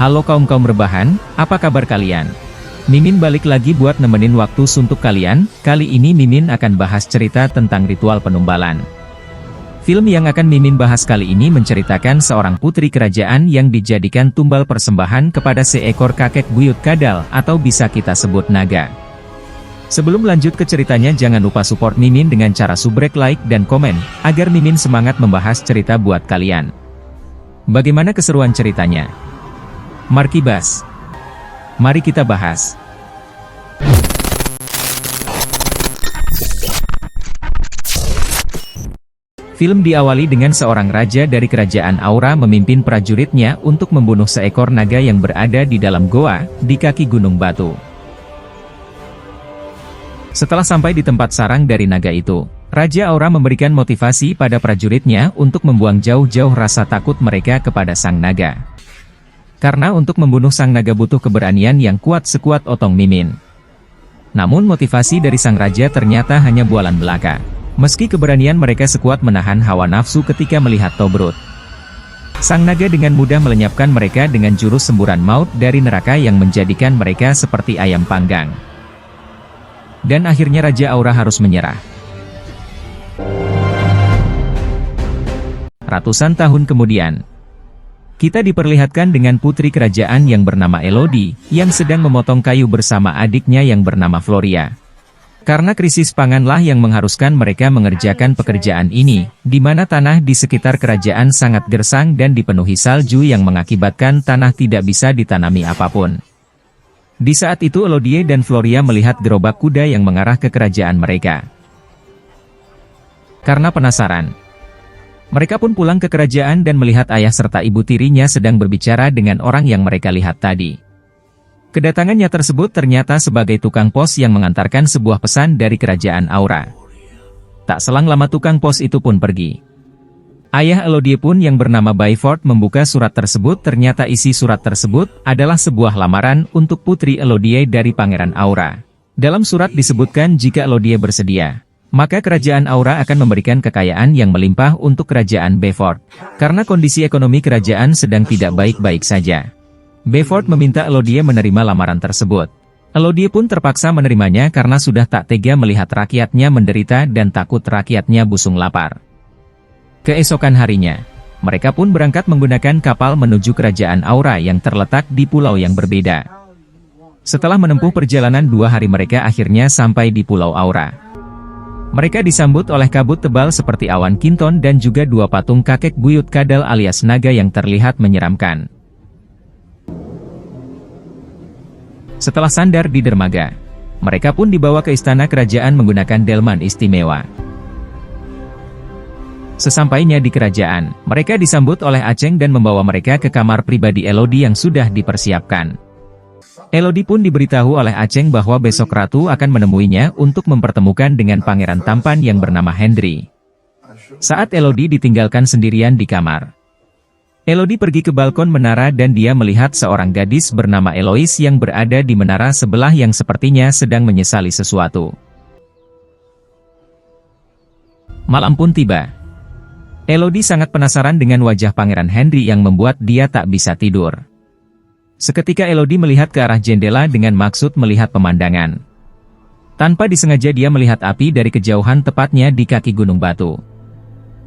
Halo kaum-kaum rebahan, apa kabar kalian? Mimin balik lagi buat nemenin waktu suntuk kalian. Kali ini Mimin akan bahas cerita tentang ritual penumbalan. Film yang akan Mimin bahas kali ini menceritakan seorang putri kerajaan yang dijadikan tumbal persembahan kepada seekor kakek buyut kadal atau bisa kita sebut naga. Sebelum lanjut ke ceritanya, jangan lupa support Mimin dengan cara subrek, like, dan komen, agar Mimin semangat membahas cerita buat kalian. Bagaimana keseruan ceritanya? Markibas. Mari kita bahas. Film diawali dengan seorang raja dari kerajaan Aura memimpin prajuritnya untuk membunuh seekor naga yang berada di dalam goa, di kaki gunung batu. Setelah sampai di tempat sarang dari naga itu, Raja Aura memberikan motivasi pada prajuritnya untuk membuang jauh-jauh rasa takut mereka kepada sang naga. Karena untuk membunuh sang naga butuh keberanian yang kuat sekuat otong Mimin. Namun motivasi dari sang raja ternyata hanya bualan belaka. Meski keberanian mereka sekuat menahan hawa nafsu ketika melihat Tobrut. Sang naga dengan mudah melenyapkan mereka dengan jurus semburan maut dari neraka yang menjadikan mereka seperti ayam panggang. Dan akhirnya Raja Aura harus menyerah. Ratusan tahun kemudian, kita diperlihatkan dengan putri kerajaan yang bernama Elodie, yang sedang memotong kayu bersama adiknya yang bernama Floria. Karena krisis panganlah yang mengharuskan mereka mengerjakan pekerjaan ini, di mana tanah di sekitar kerajaan sangat gersang dan dipenuhi salju yang mengakibatkan tanah tidak bisa ditanami apapun. Di saat itu Elodie dan Floria melihat gerobak kuda yang mengarah ke kerajaan mereka. Karena penasaran, mereka pun pulang ke kerajaan dan melihat ayah serta ibu tirinya sedang berbicara dengan orang yang mereka lihat tadi. Kedatangannya tersebut ternyata sebagai tukang pos yang mengantarkan sebuah pesan dari kerajaan Aura. Tak selang lama tukang pos itu pun pergi. Ayah Elodie pun yang bernama Bayford membuka surat tersebut. Ternyata isi surat tersebut adalah sebuah lamaran untuk putri Elodie dari Pangeran Aura. Dalam surat disebutkan jika Elodie bersedia, maka kerajaan Aura akan memberikan kekayaan yang melimpah untuk kerajaan Bayford. Karena kondisi ekonomi kerajaan sedang tidak baik-baik saja, Bayford meminta Elodie menerima lamaran tersebut. Elodie pun terpaksa menerimanya karena sudah tak tega melihat rakyatnya menderita dan takut rakyatnya busung lapar. Keesokan harinya, mereka pun berangkat menggunakan kapal menuju kerajaan Aura yang terletak di pulau yang berbeda. Setelah menempuh perjalanan 2 hari mereka akhirnya sampai di Pulau Aura. Mereka disambut oleh kabut tebal seperti awan kinton dan juga 2 patung kakek buyut kadal alias naga yang terlihat menyeramkan. Setelah sandar di dermaga, mereka pun dibawa ke istana kerajaan menggunakan delman istimewa. Sesampainya di kerajaan, mereka disambut oleh Aceng dan membawa mereka ke kamar pribadi Elodie yang sudah dipersiapkan. Elodie pun diberitahu oleh Aceng bahwa besok Ratu akan menemuinya untuk mempertemukan dengan pangeran tampan yang bernama Henry. Saat Elodie ditinggalkan sendirian di kamar, Elodie pergi ke balkon menara dan dia melihat seorang gadis bernama Eloise yang berada di menara sebelah yang sepertinya sedang menyesali sesuatu. Malam pun tiba. Elodie sangat penasaran dengan wajah Pangeran Henry yang membuat dia tak bisa tidur. Seketika Elodie melihat ke arah jendela dengan maksud melihat pemandangan. Tanpa disengaja dia melihat api dari kejauhan tepatnya di kaki gunung batu.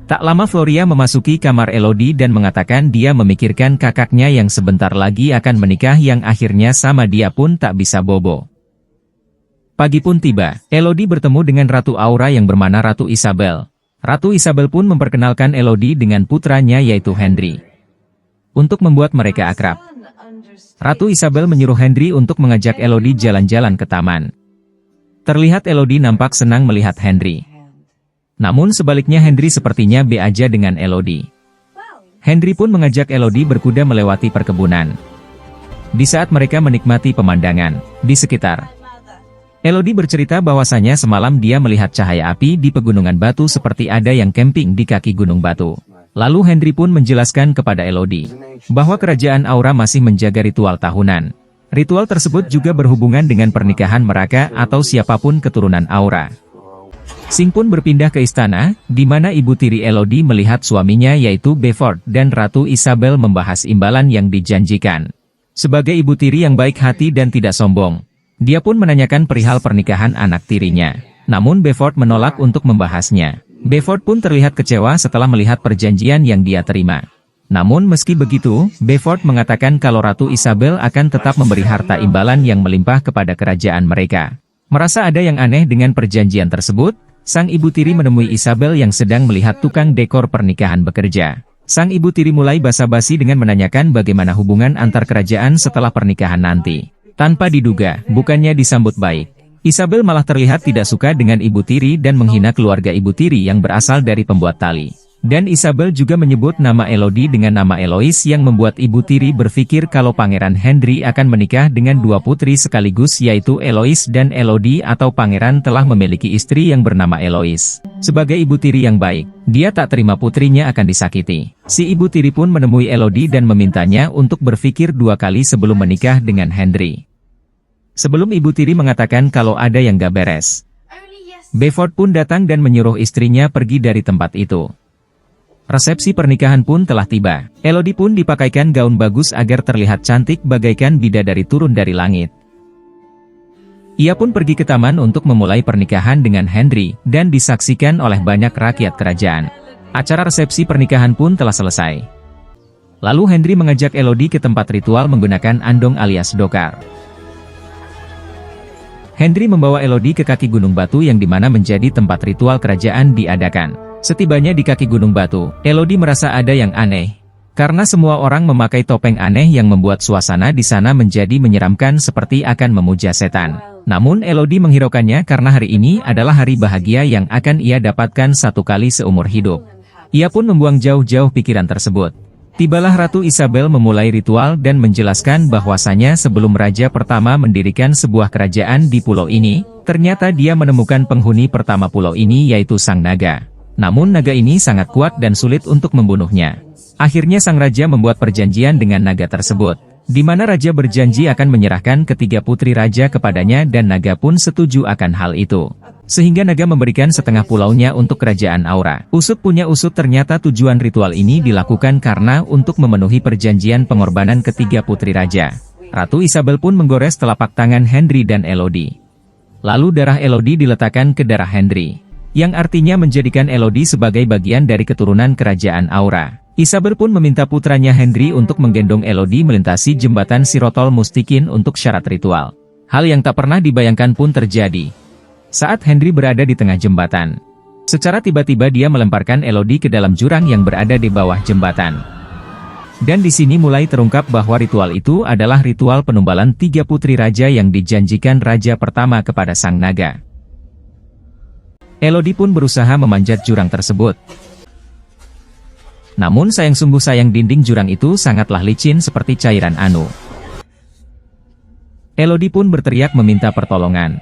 Tak lama Floria memasuki kamar Elodie dan mengatakan dia memikirkan kakaknya yang sebentar lagi akan menikah yang akhirnya sama dia pun tak bisa bobo. Pagi pun tiba, Elodie bertemu dengan Ratu Aura yang bernama Ratu Isabel. Ratu Isabel pun memperkenalkan Elodie dengan putranya yaitu Henry. Untuk membuat mereka akrab, Ratu Isabel menyuruh Henry untuk mengajak Elodie jalan-jalan ke taman. Terlihat Elodie nampak senang melihat Henry. Namun sebaliknya Henry sepertinya be aja dengan Elodie. Henry pun mengajak Elodie berkuda melewati perkebunan. Di saat mereka menikmati pemandangan di sekitar, Elodie bercerita bahwasanya semalam dia melihat cahaya api di pegunungan batu seperti ada yang camping di kaki gunung batu. Lalu Henry pun menjelaskan kepada Elodie bahwa kerajaan Aura masih menjaga ritual tahunan. Ritual tersebut juga berhubungan dengan pernikahan mereka atau siapapun keturunan Aura. Sing pun berpindah ke istana, di mana ibu tiri Elodie melihat suaminya yaitu Bayford dan Ratu Isabel membahas imbalan yang dijanjikan. Sebagai ibu tiri yang baik hati dan tidak sombong, dia pun menanyakan perihal pernikahan anak tirinya. Namun Beaufort menolak untuk membahasnya. Beaufort pun terlihat kecewa setelah melihat perjanjian yang dia terima. Namun meski begitu, Beaufort mengatakan kalau Ratu Isabel akan tetap memberi harta imbalan yang melimpah kepada kerajaan mereka. Merasa ada yang aneh dengan perjanjian tersebut, sang ibu tiri menemui Isabel yang sedang melihat tukang dekor pernikahan bekerja. Sang ibu tiri mulai basa-basi dengan menanyakan bagaimana hubungan antar kerajaan setelah pernikahan nanti. Tanpa diduga, bukannya disambut baik. Isabel malah terlihat tidak suka dengan ibu tiri dan menghina keluarga ibu tiri yang berasal dari pembuat tali. Dan Isabel juga menyebut nama Elodie dengan nama Eloise yang membuat ibu tiri berpikir kalau Pangeran Henry akan menikah dengan dua putri sekaligus yaitu Eloise dan Elodie atau pangeran telah memiliki istri yang bernama Eloise. Sebagai ibu tiri yang baik, dia tak terima putrinya akan disakiti. Si ibu tiri pun menemui Elodie dan memintanya untuk berpikir dua kali sebelum menikah dengan Henry. Sebelum ibu tiri mengatakan kalau ada yang gak beres, Beaufort pun datang dan menyuruh istrinya pergi dari tempat itu. Resepsi pernikahan pun telah tiba. Elodie pun dipakaikan gaun bagus agar terlihat cantik bagaikan bidadari turun dari langit. Ia pun pergi ke taman untuk memulai pernikahan dengan Henry, dan disaksikan oleh banyak rakyat kerajaan. Acara resepsi pernikahan pun telah selesai. Lalu Henry mengajak Elodie ke tempat ritual menggunakan andong alias dokar. Henry membawa Elodie ke kaki gunung batu yang dimana menjadi tempat ritual kerajaan diadakan. Setibanya di kaki gunung batu, Elodie merasa ada yang aneh. Karena semua orang memakai topeng aneh yang membuat suasana di sana menjadi menyeramkan seperti akan memuja setan. Namun Elodie menghiraukannya karena hari ini adalah hari bahagia yang akan ia dapatkan satu kali seumur hidup. Ia pun membuang jauh-jauh pikiran tersebut. Tibalah Ratu Isabel memulai ritual dan menjelaskan bahwasanya sebelum raja pertama mendirikan sebuah kerajaan di pulau ini, ternyata dia menemukan penghuni pertama pulau ini yaitu Sang Naga. Namun naga ini sangat kuat dan sulit untuk membunuhnya. Akhirnya sang raja membuat perjanjian dengan naga tersebut, di mana raja berjanji akan menyerahkan ketiga putri raja kepadanya dan naga pun setuju akan hal itu. Sehingga naga memberikan setengah pulaunya untuk kerajaan Aura. Usut punya usut ternyata tujuan ritual ini dilakukan karena untuk memenuhi perjanjian pengorbanan ketiga putri raja. Ratu Isabel pun menggores telapak tangan Henry dan Elodie. Lalu darah Elodie diletakkan ke darah Henry, yang artinya menjadikan Elodie sebagai bagian dari keturunan kerajaan Aura. Isabel pun meminta putranya Henry untuk menggendong Elodie melintasi jembatan Sirotol Mustikin untuk syarat ritual. Hal yang tak pernah dibayangkan pun terjadi. Saat Henry berada di tengah jembatan, secara tiba-tiba dia melemparkan Elodie ke dalam jurang yang berada di bawah jembatan. Dan di sini mulai terungkap bahwa ritual itu adalah ritual penumbalan tiga putri raja yang dijanjikan raja pertama kepada Sang Naga. Elodie pun berusaha memanjat jurang tersebut. Namun sungguh sayang dinding jurang itu sangatlah licin seperti cairan anu. Elodie pun berteriak meminta pertolongan.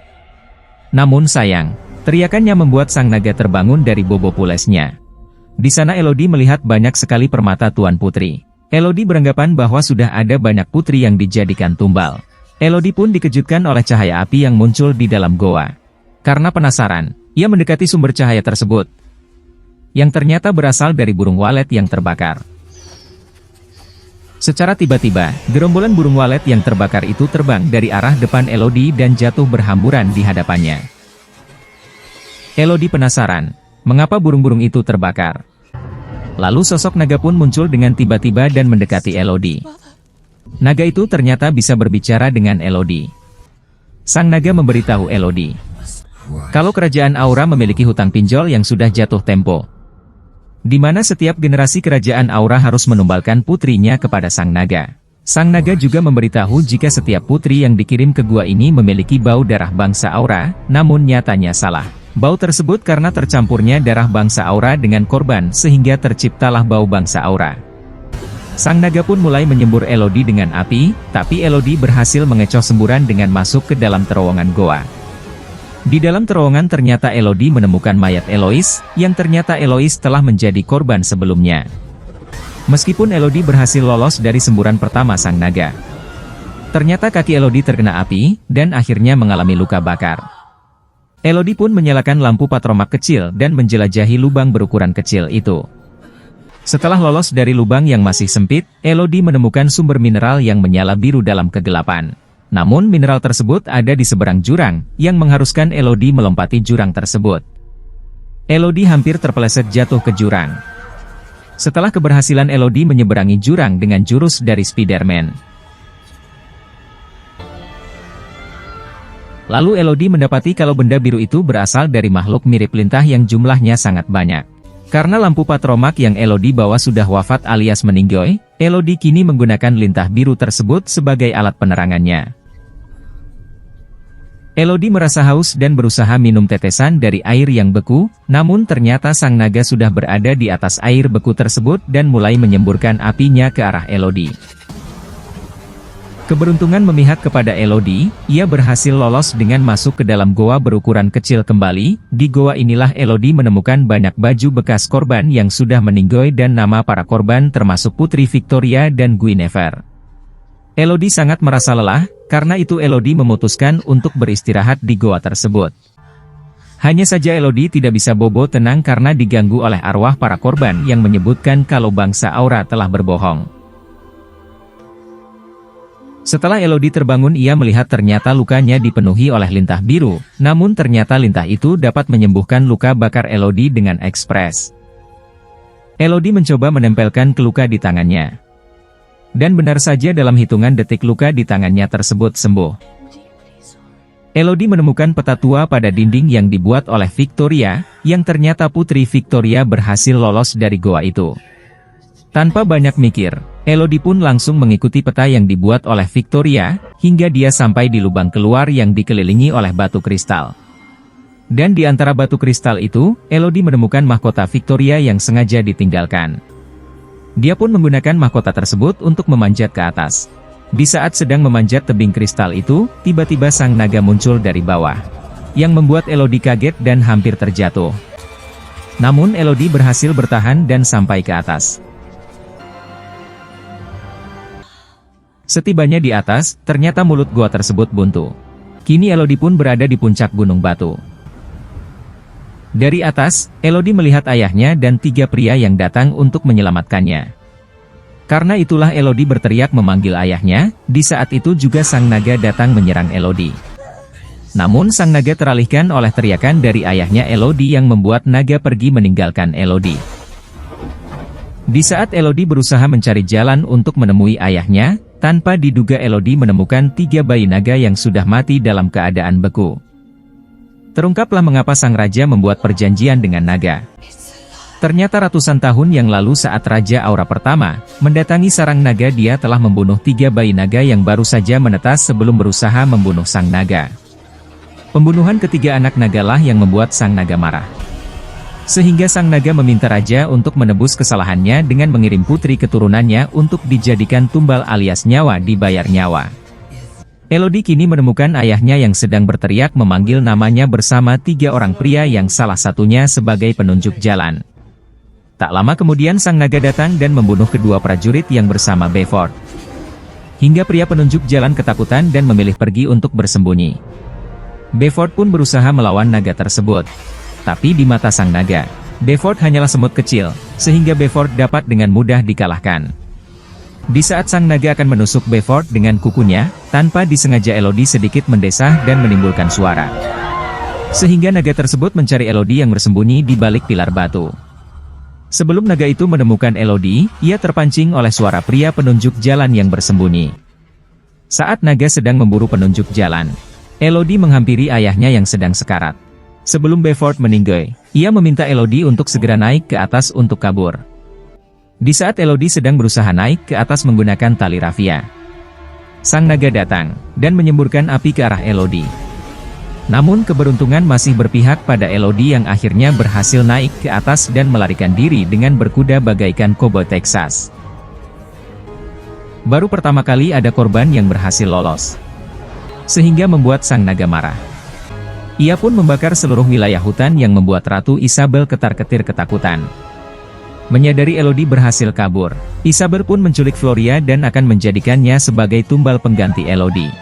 Namun sayang, teriakannya membuat Sang Naga terbangun dari bobo pulesnya. Di sana Elodie melihat banyak sekali permata Tuan Putri. Elodie beranggapan bahwa sudah ada banyak putri yang dijadikan tumbal. Elodie pun dikejutkan oleh cahaya api yang muncul di dalam goa. Karena penasaran, ia mendekati sumber cahaya tersebut, yang ternyata berasal dari burung walet yang terbakar. Secara tiba-tiba, gerombolan burung walet yang terbakar itu terbang dari arah depan Elodie dan jatuh berhamburan di hadapannya. Elodie penasaran, mengapa burung-burung itu terbakar. Lalu sosok naga pun muncul dengan tiba-tiba dan mendekati Elodie. Naga itu ternyata bisa berbicara dengan Elodie. Sang naga memberitahu Elodie kalau kerajaan Aura memiliki hutang pinjol yang sudah jatuh tempo, di mana setiap generasi kerajaan Aura harus menumbalkan putrinya kepada Sang Naga. Sang Naga juga memberitahu jika setiap putri yang dikirim ke gua ini memiliki bau darah bangsa Aura, namun nyatanya salah. Bau tersebut karena tercampurnya darah bangsa Aura dengan korban sehingga terciptalah bau bangsa Aura. Sang Naga pun mulai menyembur Elodie dengan api, tapi Elodie berhasil mengecoh semburan dengan masuk ke dalam terowongan goa. Di dalam terowongan ternyata Elodie menemukan mayat Eloise, yang ternyata Eloise telah menjadi korban sebelumnya. Meskipun Elodie berhasil lolos dari semburan pertama Sang Naga, ternyata kaki Elodie terkena api, dan akhirnya mengalami luka bakar. Elodie pun menyalakan lampu patromak kecil dan menjelajahi lubang berukuran kecil itu. Setelah lolos dari lubang yang masih sempit, Elodie menemukan sumber mineral yang menyala biru dalam kegelapan. Namun mineral tersebut ada di seberang jurang, yang mengharuskan Elodie melompati jurang tersebut. Elodie hampir terpeleset jatuh ke jurang. Setelah keberhasilan Elodie menyeberangi jurang dengan jurus dari Spider-Man. Lalu Elodie mendapati kalau benda biru itu berasal dari makhluk mirip lintah yang jumlahnya sangat banyak. Karena lampu patromak yang Elodie bawa sudah wafat alias meninggoy, Elodie kini menggunakan lintah biru tersebut sebagai alat penerangannya. Elodie merasa haus dan berusaha minum tetesan dari air yang beku, namun ternyata sang naga sudah berada di atas air beku tersebut dan mulai menyemburkan apinya ke arah Elodie. Keberuntungan memihak kepada Elodie, ia berhasil lolos dengan masuk ke dalam goa berukuran kecil kembali. Di goa inilah Elodie menemukan banyak baju bekas korban yang sudah meninggoy dan nama para korban termasuk Putri Victoria dan Guinevere. Elodie sangat merasa lelah, karena itu Elodie memutuskan untuk beristirahat di goa tersebut. Hanya saja Elodie tidak bisa bobo tenang karena diganggu oleh arwah para korban yang menyebutkan kalau bangsa Aura telah berbohong. Setelah Elodie terbangun, ia melihat ternyata lukanya dipenuhi oleh lintah biru, namun ternyata lintah itu dapat menyembuhkan luka bakar Elodie dengan ekspres. Elodie mencoba menempelkan ke luka di tangannya. Dan benar saja dalam hitungan detik luka di tangannya tersebut sembuh. Elodie menemukan peta tua pada dinding yang dibuat oleh Victoria, yang ternyata Putri Victoria berhasil lolos dari goa itu. Tanpa banyak mikir, Elodie pun langsung mengikuti peta yang dibuat oleh Victoria, hingga dia sampai di lubang keluar yang dikelilingi oleh batu kristal. Dan di antara batu kristal itu, Elodie menemukan mahkota Victoria yang sengaja ditinggalkan. Dia pun menggunakan mahkota tersebut untuk memanjat ke atas. Di saat sedang memanjat tebing kristal itu, tiba-tiba sang naga muncul dari bawah, yang membuat Elodie kaget dan hampir terjatuh. Namun Elodie berhasil bertahan dan sampai ke atas. Setibanya di atas, ternyata mulut gua tersebut buntu. Kini Elodie pun berada di puncak gunung batu. Dari atas, Elodie melihat ayahnya dan 3 pria yang datang untuk menyelamatkannya. Karena itulah Elodie berteriak memanggil ayahnya. Di saat itu juga sang naga datang menyerang Elodie. Namun sang naga teralihkan oleh teriakan dari ayahnya Elodie yang membuat naga pergi meninggalkan Elodie. Di saat Elodie berusaha mencari jalan untuk menemui ayahnya, tanpa diduga Elodie menemukan 3 bayi naga yang sudah mati dalam keadaan beku. Terungkaplah mengapa sang raja membuat perjanjian dengan naga. Ternyata ratusan tahun yang lalu saat Raja Aura pertama mendatangi sarang naga, dia telah membunuh 3 bayi naga yang baru saja menetas sebelum berusaha membunuh sang naga. Pembunuhan ketiga anak naga lah yang membuat sang naga marah. Sehingga sang naga meminta raja untuk menebus kesalahannya dengan mengirim putri keturunannya untuk dijadikan tumbal alias nyawa dibayar nyawa. Elodie kini menemukan ayahnya yang sedang berteriak memanggil namanya bersama 3 orang pria yang salah satunya sebagai penunjuk jalan. Tak lama kemudian sang naga datang dan membunuh kedua prajurit yang bersama Beaufort. Hingga pria penunjuk jalan ketakutan dan memilih pergi untuk bersembunyi. Beaufort pun berusaha melawan naga tersebut. Tapi di mata sang naga, Beaufort hanyalah semut kecil, sehingga Beaufort dapat dengan mudah dikalahkan. Di saat sang naga akan menusuk Beaufort dengan kukunya, tanpa disengaja Elodie sedikit mendesah dan menimbulkan suara. Sehingga naga tersebut mencari Elodie yang bersembunyi di balik pilar batu. Sebelum naga itu menemukan Elodie, ia terpancing oleh suara pria penunjuk jalan yang bersembunyi. Saat naga sedang memburu penunjuk jalan, Elodie menghampiri ayahnya yang sedang sekarat. Sebelum Beaufort meninggal, ia meminta Elodie untuk segera naik ke atas untuk kabur. Di saat Elodie sedang berusaha naik ke atas menggunakan tali rafia, sang naga datang dan menyemburkan api ke arah Elodie. Namun keberuntungan masih berpihak pada Elodie yang akhirnya berhasil naik ke atas dan melarikan diri dengan berkuda bagaikan koboi Texas. Baru pertama kali ada korban yang berhasil lolos, sehingga membuat sang naga marah. Ia pun membakar seluruh wilayah hutan yang membuat Ratu Isabel ketar-ketir ketakutan. Menyadari Elodie berhasil kabur, Isabel pun menculik Floria dan akan menjadikannya sebagai tumbal pengganti Elodie.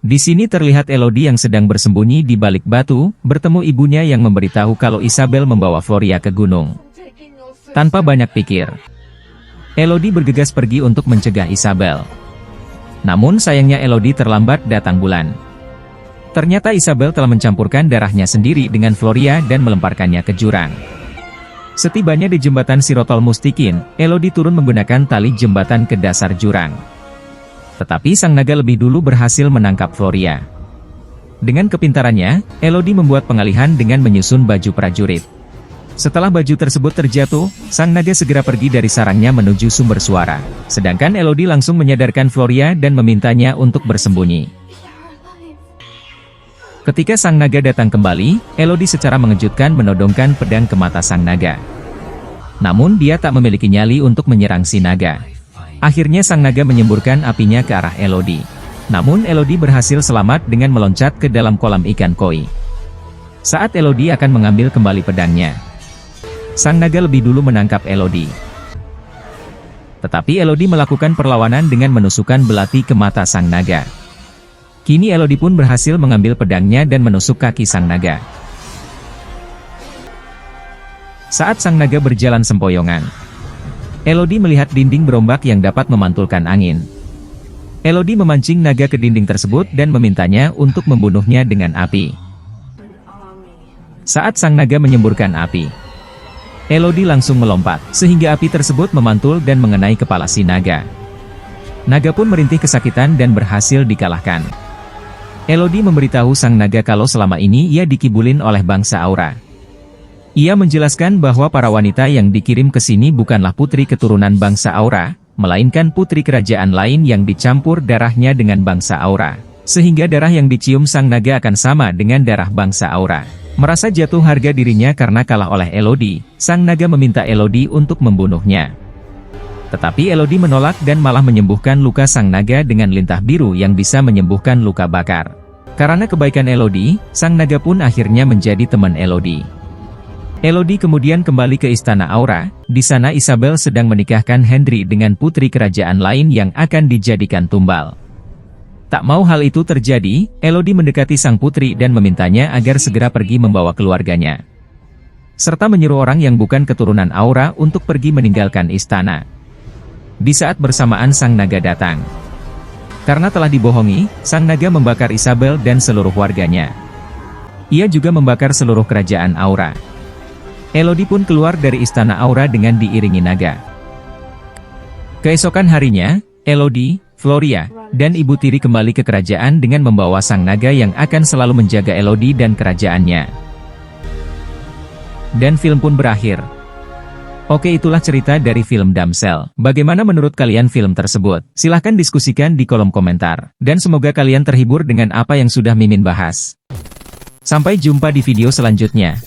Di sini terlihat Elodie yang sedang bersembunyi di balik batu, bertemu ibunya yang memberitahu kalau Isabel membawa Floria ke gunung. Tanpa banyak pikir, Elodie bergegas pergi untuk mencegah Isabel. Namun sayangnya Elodie terlambat datang bulan. Ternyata Isabel telah mencampurkan darahnya sendiri dengan Floria dan melemparkannya ke jurang. Setibanya di jembatan Sirotol Mustikin, Elodie turun menggunakan tali jembatan ke dasar jurang. Tetapi sang naga lebih dulu berhasil menangkap Floria. Dengan kepintarannya, Elodie membuat pengalihan dengan menyusun baju prajurit. Setelah baju tersebut terjatuh, sang naga segera pergi dari sarangnya menuju sumber suara. Sedangkan Elodie langsung menyadarkan Floria dan memintanya untuk bersembunyi. Ketika sang naga datang kembali, Elodie secara mengejutkan menodongkan pedang ke mata sang naga. Namun dia tak memiliki nyali untuk menyerang si naga. Akhirnya sang naga menyemburkan apinya ke arah Elodie. Namun Elodie berhasil selamat dengan meloncat ke dalam kolam ikan koi. Saat Elodie akan mengambil kembali pedangnya, sang naga lebih dulu menangkap Elodie. Tetapi Elodie melakukan perlawanan dengan menusukkan belati ke mata sang naga. Kini Elodie pun berhasil mengambil pedangnya dan menusuk kaki sang naga. Saat sang naga berjalan sempoyongan, Elodie melihat dinding berombak yang dapat memantulkan angin. Elodie memancing naga ke dinding tersebut dan memintanya untuk membunuhnya dengan api. Saat sang naga menyemburkan api, Elodie langsung melompat, sehingga api tersebut memantul dan mengenai kepala si naga. Naga pun merintih kesakitan dan berhasil dikalahkan. Elodie memberitahu sang naga kalau selama ini ia dikibulin oleh bangsa Aura. Ia menjelaskan bahwa para wanita yang dikirim ke sini bukanlah putri keturunan bangsa Aura, melainkan putri kerajaan lain yang dicampur darahnya dengan bangsa Aura. Sehingga darah yang dicium sang naga akan sama dengan darah bangsa Aura. Merasa jatuh harga dirinya karena kalah oleh Elodie, sang naga meminta Elodie untuk membunuhnya. Tetapi Elodie menolak dan malah menyembuhkan luka sang naga dengan lintah biru yang bisa menyembuhkan luka bakar. Karena kebaikan Elodie, sang naga pun akhirnya menjadi teman Elodie. Elodie kemudian kembali ke Istana Aura. Di sana Isabel sedang menikahkan Henry dengan putri kerajaan lain yang akan dijadikan tumbal. Tak mau hal itu terjadi, Elodie mendekati sang putri dan memintanya agar segera pergi membawa keluarganya, serta menyuruh orang yang bukan keturunan Aura untuk pergi meninggalkan istana. Di saat bersamaan sang naga datang. Karena telah dibohongi, sang naga membakar Isabel dan seluruh warganya. Ia juga membakar seluruh kerajaan Aura. Elodie pun keluar dari istana Aura dengan diiringi naga. Keesokan harinya, Elodie, Floria, dan ibu tiri kembali ke kerajaan dengan membawa sang naga yang akan selalu menjaga Elodie dan kerajaannya. Dan film pun berakhir. Oke, itulah cerita dari film Damsel. Bagaimana menurut kalian film tersebut? Silahkan diskusikan di kolom komentar. Dan semoga kalian terhibur dengan apa yang sudah Mimin bahas. Sampai jumpa di video selanjutnya.